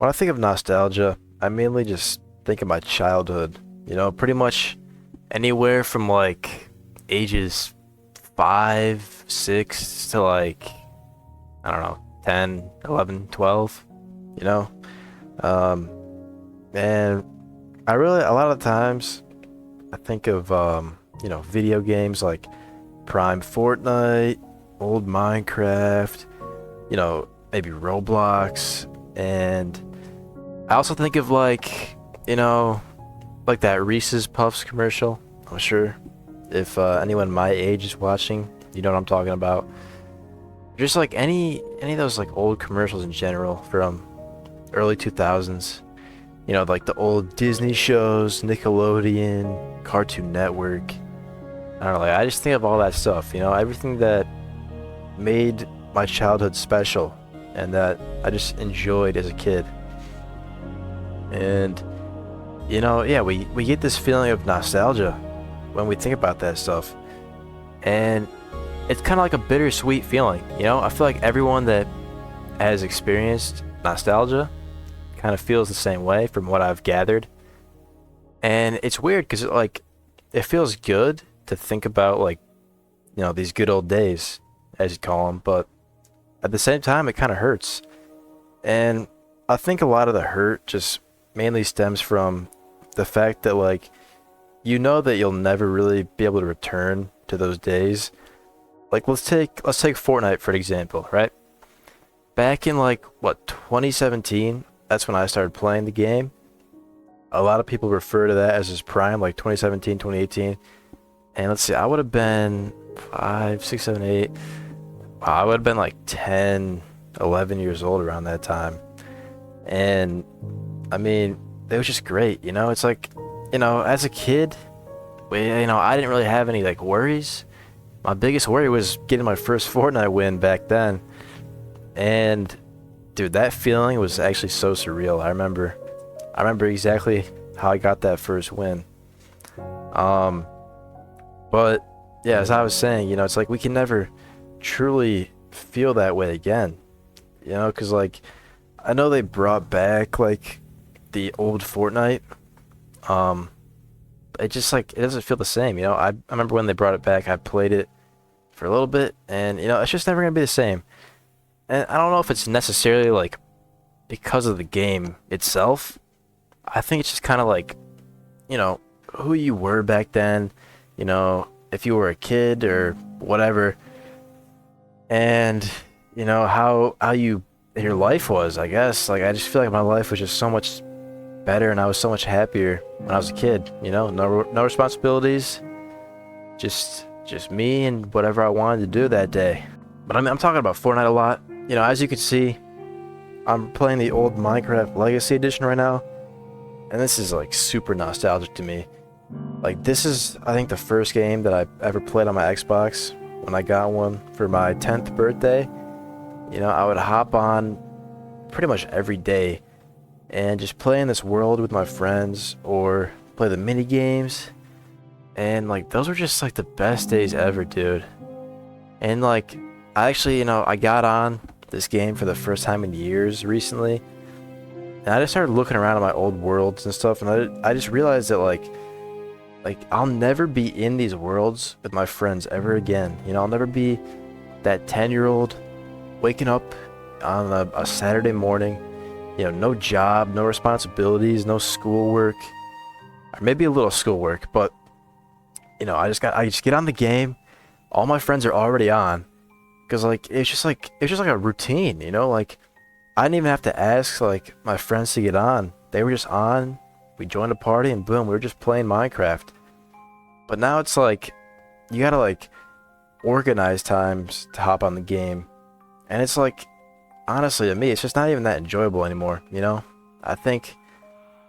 When I think of nostalgia, I mainly just think of my childhood. Pretty much anywhere from like ages 5, 6 to like, I don't know, 10, 11, 12, you know? Um, and a lot of times, I think of, video games like Prime Fortnite, old Minecraft, maybe Roblox, and I also think of like that Reese's Puffs commercial. I'm sure if anyone my age is watching, you know what I'm talking about. Just like any of those like old commercials in general from early 2000s. Like the old Disney shows, Nickelodeon, Cartoon Network. I don't know, like I just think of all that stuff, everything that made my childhood special and that I just enjoyed as a kid. And yeah, we get this feeling of nostalgia when we think about that stuff. And it's kind of like a bittersweet feeling, I feel like everyone that has experienced nostalgia kind of feels the same way from what I've gathered. And it's weird because it feels good to think about like, these good old days, as you call them, but at the same time, it kind of hurts. And I think a lot of the hurt just mainly stems from the fact that that you'll never really be able to return to those days. Like let's take Fortnite for an example, right? Back in 2017, that's when I started playing the game. A lot of people refer to that as his prime, like 2017, 2018. And let's see, I would have been 5, 6, 7, 8. I would have been like 10, 11 years old around that time. And I mean, it was just great, It's like, as a kid, I didn't really have any like worries. My biggest worry was getting my first Fortnite win back then. And dude, that feeling was actually so surreal. I remember exactly how I got that first win. Um, but yeah, as I was saying, it's like we can never truly feel that way again, because I know they brought back like the old Fortnite. Um, it just it doesn't feel the same, I remember when they brought it back, I played it for a little bit, and it's just never gonna be the same. And I don't know if it's necessarily like because of the game itself. I think it's just kind of like, you know, who you were back then, if you were a kid or whatever, and how your life was, I guess. Like I just feel like my life was just so much better and I was so much happier when I was a kid, no responsibilities, just me and whatever I wanted to do that day. But I mean, I'm talking about Fortnite a lot. As you can see, I'm playing the old Minecraft Legacy Edition right now, and this is like super nostalgic to me. Like this is, I think, the first game that I ever played on my Xbox when I got one for my 10th birthday. I would hop on pretty much every day and just play in this world with my friends or play the mini games. And those were just the best days ever, dude. And I actually, I got on this game for the first time in years recently. And I just started looking around at my old worlds and stuff, and I just realized that I'll never be in these worlds with my friends ever again. I'll never be that 10-year-old waking up on a Saturday morning, no job, no responsibilities, no schoolwork, or maybe a little schoolwork, but I just get on the game. All my friends are already on, because it's just like a routine, I didn't even have to ask my friends to get on. They were just on. We joined a party and boom, we were just playing Minecraft. But now it's you gotta organize times to hop on the game. And it's honestly, to me, it's just not even that enjoyable anymore, I think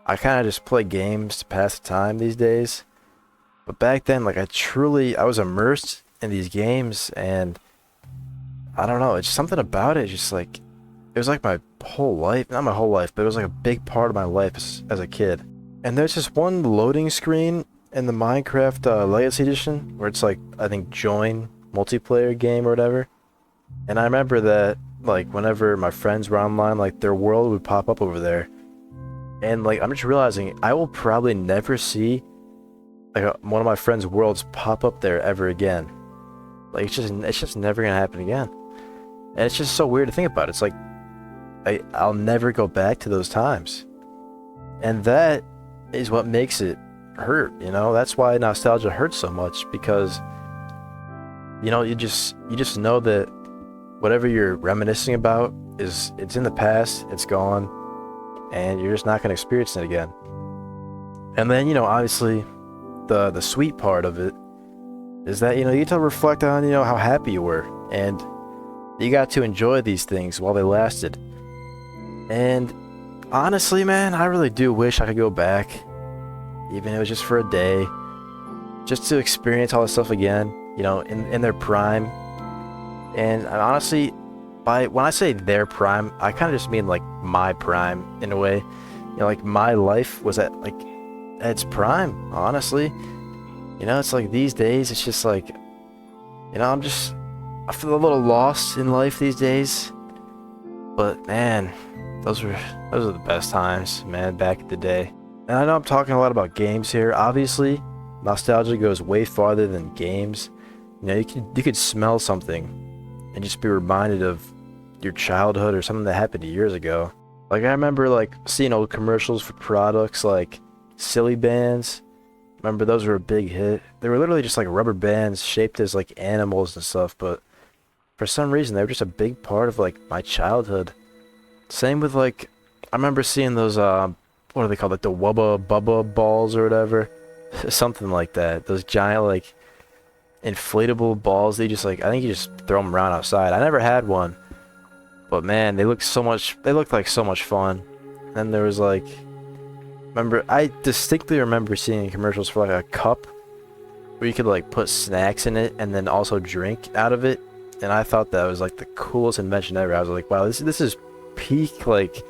I kind of just play games to pass the time these days. But back then, I was immersed in these games, and I don't know, it's something about it, just it was my whole life, not my whole life, but it was a big part of my life as a kid. And there's this one loading screen in the Minecraft Legacy Edition where it's I think join multiplayer game or whatever. And I remember that like whenever my friends were online, like their world would pop up over there. And like I'm just realizing I will probably never see like one of my friends' worlds pop up there ever again. Like it's just never gonna happen again. And it's just so weird to think about. It's like I'll never go back to those times. And that is what makes it hurt, you know? That's why nostalgia hurts so much, because you just know that whatever you're reminiscing about it's in the past, it's gone, and you're just not going to experience it again. And then, obviously the sweet part of it is that, you get to reflect on, how happy you were, and you got to enjoy these things while they lasted. And honestly, man, I really do wish I could go back, even if it was just for a day, just to experience all this stuff again, in their prime. And honestly, when I say their prime, I kind of just mean like my prime in a way. Like my life was at its prime, honestly. It's like these days, it's just like, I feel a little lost in life these days. But man, those are the best times, man, back in the day. And I know I'm talking a lot about games here. Obviously, nostalgia goes way farther than games. You could smell something and just be reminded of your childhood or something that happened years ago. Like I remember like seeing old commercials for products like Silly Bands. Remember those were a big hit. They were literally just like rubber bands shaped as like animals and stuff, but for some reason they were just a big part of like my childhood. Same with like I remember seeing those what are they called, like the Wubba Bubba balls or whatever. Something like that. Those giant like inflatable balls. They just like, I think you just throw them around outside. I never had one, but man, they looked like so much fun. And there was like, I distinctly remember seeing commercials for like a cup where you could like put snacks in it and then also drink out of it. And I thought that was like the coolest invention ever. I was like, wow, this is peak. Like,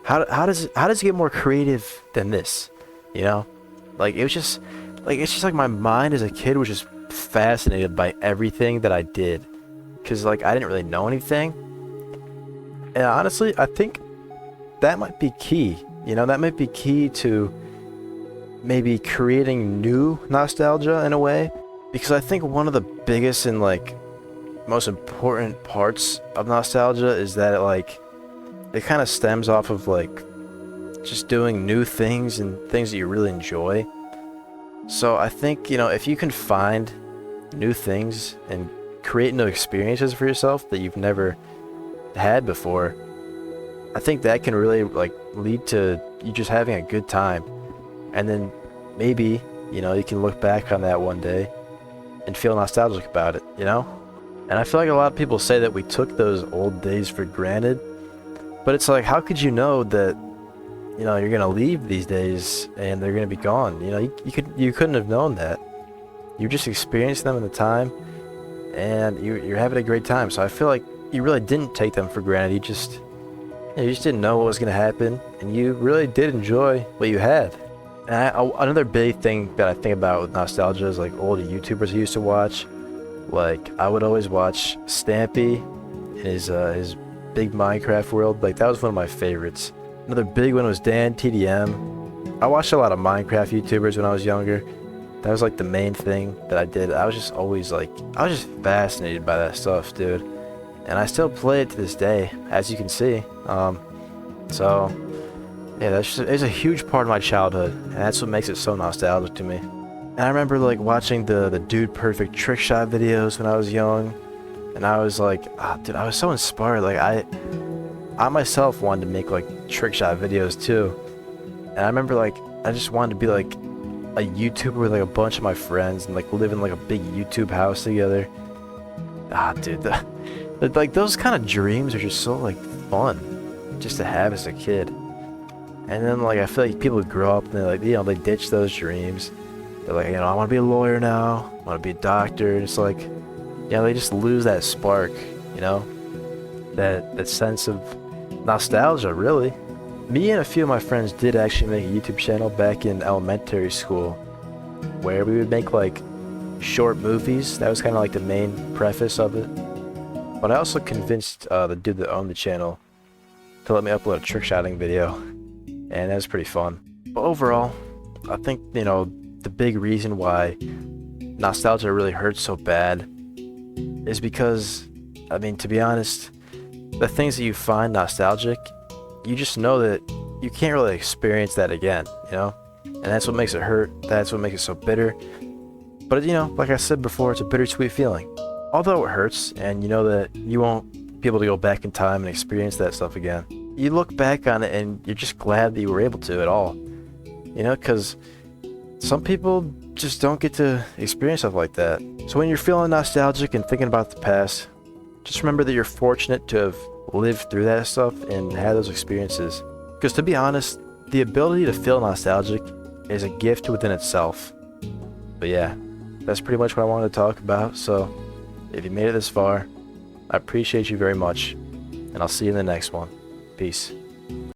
how does it get more creative than this? Like it was just like, it's just like my mind as a kid was just fascinated by everything that I did, because like I didn't really know anything. And honestly, I think that might be key. That might be key to maybe creating new nostalgia in a way, because I think one of the biggest and like most important parts of nostalgia is that it kind of stems off of like just doing new things and things that you really enjoy. So I think, if you can find new things and create new experiences for yourself that you've never had before, I think that can really like lead to you just having a good time. And then maybe, you can look back on that one day and feel nostalgic about it, And I feel like a lot of people say that we took those old days for granted, but it's like, how could you know that you're gonna leave these days and they're gonna be gone? You couldn't have known that. You just experienced them in the time, and you're having a great time. So I feel like you really didn't take them for granted. You just didn't know what was gonna happen, and you really did enjoy what you had. And another big thing that I think about with nostalgia is like old YouTubers I used to watch. Like I would always watch Stampy in his big Minecraft world. Like that was one of my favorites. Another big one was Dan TDM. I watched a lot of Minecraft YouTubers when I was younger. That was like the main thing that I did. I was just fascinated by that stuff, dude. And I still play it to this day, as you can see. So yeah, it's a huge part of my childhood, and that's what makes it so nostalgic to me. And I remember like watching the Dude Perfect trick shot videos when I was young, and I was like, dude, I was so inspired. Like I myself wanted to make like trick shot videos too. And I remember like I just wanted to be like a YouTuber with like a bunch of my friends and like live in like a big YouTube house together. Dude, like those kind of dreams are just so like fun just to have as a kid. And then like I feel like people grow up and they like, they ditch those dreams. They're like, I want to be a lawyer now, I want to be a doctor. And it's like, they just lose that spark, that sense of nostalgia, really. Me and a few of my friends did actually make a YouTube channel back in elementary school where we would make like short movies. That was kind of like the main preface of it. But I also convinced the dude that owned the channel to let me upload a trick shotting video, and that was pretty fun. But overall, I think, you know, the big reason why nostalgia really hurts so bad is because, I mean, to be honest, the things that you find nostalgic, you just know that you can't really experience that again, you know? And that's what makes it hurt. That's what makes it so bitter. But, you know, like I said before, it's a bittersweet feeling. Although it hurts, and you know that you won't be able to go back in time and experience that stuff again, you look back on it and you're just glad that you were able to at all. You know, because some people just don't get to experience stuff like that. So when you're feeling nostalgic and thinking about the past, just remember that you're fortunate to have lived through that stuff and had those experiences. Because to be honest, the ability to feel nostalgic is a gift within itself. But yeah, that's pretty much what I wanted to talk about. So if you made it this far, I appreciate you very much, and I'll see you in the next one. Peace.